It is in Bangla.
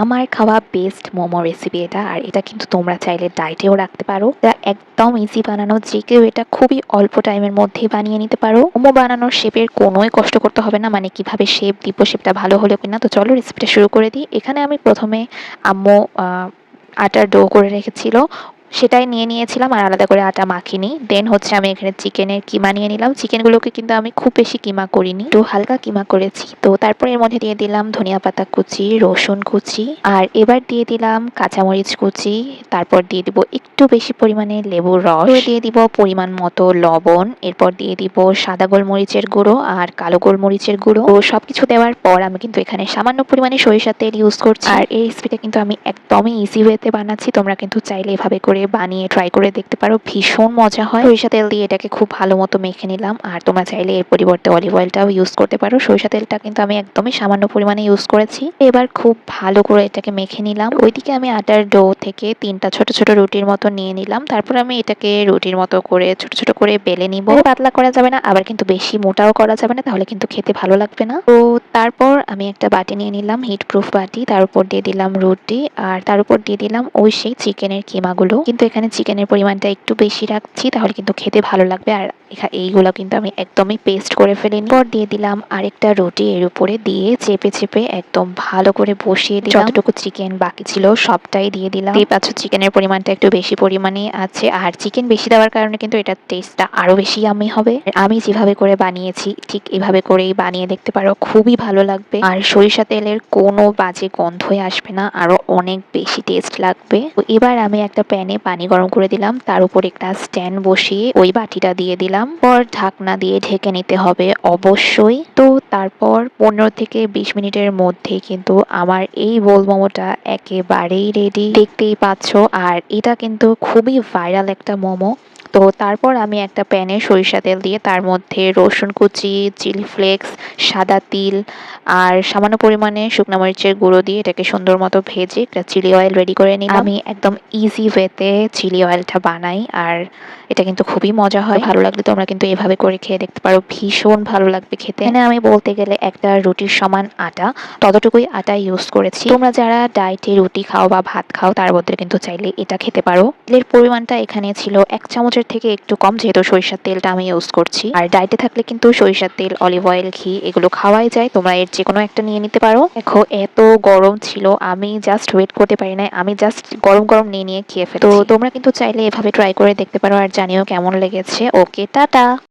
আমার খাওয়া বেস্ট মোমো রেসিপি এটা। আর এটা কিন্তু তোমরা চাইলে ডায়েটেও রাখতে পারো। এটা একদম ইজি বানানো, যে কেউ এটা খুবই অল্প টাইমের মধ্যে বানিয়ে নিতে পারো। মোমো বানানোর শেপের কোনোই কষ্ট করতে হবে না, মানে কিভাবে শেপ দিব, শেপটা ভালো হলো কিনা। তো চলো রেসিপিটা শুরু করে দিই। এখানে আমি প্রথমে আম্মু আটার ডো করে রেখেছিল, সেটাই নিয়ে নিয়েছিলাম আর আলাদা করে আটা মাখিনি। দেন হচ্ছে আমি এখানে চিকেনের কিমা নিয়ে নিলাম। চিকেনগুলোকে কিন্তু আমি খুব বেশি কিমা করিনি, একটু হালকা কিমা করেছি। তো তারপর এর মধ্যে দিয়ে দিলাম ধনিয়া পাতা কুচি, রসুন কুচি, আর এবার দিয়ে দিলাম কাঁচামরিচ কুচি। তারপর দিয়ে দিব একটু বেশি পরিমাণে লেবুর রস, দিয়ে দিব পরিমাণ মতো লবণ, এরপর দিয়ে দিব সাদা গোলমরিচের গুঁড়ো আর কালো গোলমরিচের গুঁড়ো। তো সবকিছু দেওয়ার পর আমি কিন্তু এখানে সামান্য পরিমাণে সরিষার তেল ইউজ করছি। আর এই রেসিপিটা কিন্তু আমি একদমই ইজি ওয়েতে বানাচ্ছি, তোমরা কিন্তু চাইলে এভাবে করে বানিয়ে ট্রাই করে দেখতে পারো, ভীষণ মজা হয়। সরিষা তেল দিয়ে এটাকে খুব ভালো মতো মেখে নিলাম। আর তোমরা চাইলে এর পরিবর্তে অলিভ অয়েলটাও ইউজ করতে পারো। সরিষা তেলটা কিন্তু আমি একদমই সামান্য পরিমাণে ইউজ করেছি। এবার খুব ভালো করে এটাকে মেখে নিলাম। ওইদিকে আমি আটার ডো থেকে 3টা ছোট ছোট রুটির মতো নিয়ে নিলাম। তারপর আমি এটাকে রুটির মতো করে ছোট ছোট করে বেলে নিব। পাতলা করা যাবে না, আবার কিন্তু বেশি মোটাও করা যাবে না, তাহলে কিন্তু খেতে ভালো লাগবে না। তো তারপর আমি একটা বাটি নিয়ে নিলাম, হিট প্রুফ বাটি। তার উপর দিয়ে দিলাম রুটি, আর তার উপর দিয়ে দিলাম ওই সেই চিকেনের কিমাগুলো। কিন্তু এখানে চিকেনের পরিমাণটা একটু বেশি রাখছি, তাহলে কিন্তু খেতে ভালো লাগবে। আর এইগুলো কিন্তু আমি একদমই পেস্ট করে ফেলিনি। পর দিয়ে দিলাম আরেকটা রুটি, এর উপরে দিয়ে চেপে চেপে একদম ভালো করে বসিয়ে দিলাম। যতটুকু চিকেন বাকি ছিল সবটাই দিয়ে দিলাম। এই পাচ্ছ চিকেনের পরিমাণটা একটু বেশি পরিমাণে আছে, আর চিকেন বেশি দেওয়ার কারণে কিন্তু এটার টেস্টটা আরো বেশি ইয়াম্মি হবে। আমি যেভাবে করে বানিয়েছি ঠিক এভাবে করেই বানিয়ে দেখতে পারো, খুবই ভালো লাগবে। আর সরিষা তেলের কোনো বাজে গন্ধই আসবে না, আরো অনেক বেশি টেস্ট লাগবে। তো এবার আমি একটা প্যানে পানি গরম করে দিলাম, তার উপর একটা স্ট্যান্ড বসিয়ে ওই বাটিটা দিয়ে দিলাম। পর ঢাকনা দিয়ে ঢেকে নিতে হবে অবশ্যই। তো তারপর 15 থেকে 20 মিনিটের মধ্যে কিন্তু আমার এই বোল মোমোটা একেবারেই রেডি, দেখতেই পাচ্ছ। আর এটা কিন্তু খুবই ভাইরাল একটা মোমো। তো তারপর আমি একটা প্যানে সরিষা তেল দিয়ে তার মধ্যে রসুন কুচি, চিলি ফ্লেক্স, সাদা তিল আর সামান্য পরিমাণে শুকনো মরিচের গুঁড়ো দিয়ে এটাকে সুন্দর মতো ভেজে একটা চিলি অয়েল রেডি করে নিলাম। আমি একদম ইজি ওয়েতে চিলি অয়েলটা বানাই, আর এটা কিন্তু খুবই মজা হয়। ভালো লাগলে তোমরা কিন্তু এভাবে করে খেয়ে দেখতে পারো, ভীষণ ভালো লাগবে খেতে। এখানে আমি বলতে গেলে একটা রুটির সমান আটা, ততটুকুই আটা ইউজ করেছি। তোমরা যারা ডায়েটে রুটি খাও বা ভাত খাও তার মধ্যে কিন্তু চাইলে এটা খেতে পারো। তেলের পরিমাণটা এখানে ছিল 1 চামচের থেকে একটু কম, যেহেতু সরিষার তেলটা আমি ইউজ করছি। আর ডায়েটে থাকলে কিন্তু সরিষার তেল, অলিভ অয়েল, ঘি এগুলো খাওয়াই যায়, তোমরা এর যে কোনো একটা নিয়ে নিতে পারো। দেখো এত গরম ছিল, আমি জাস্ট ওয়েট করতে পারি না, আমি জাস্ট গরম গরম নিয়ে নিয়ে খেয়ে ফেলছি। তো তোমরা কিন্তু চাইলে এভাবে ট্রাই করে দেখতে পারো, আর জানিও কেমন লেগেছে। ওকে, টাটা।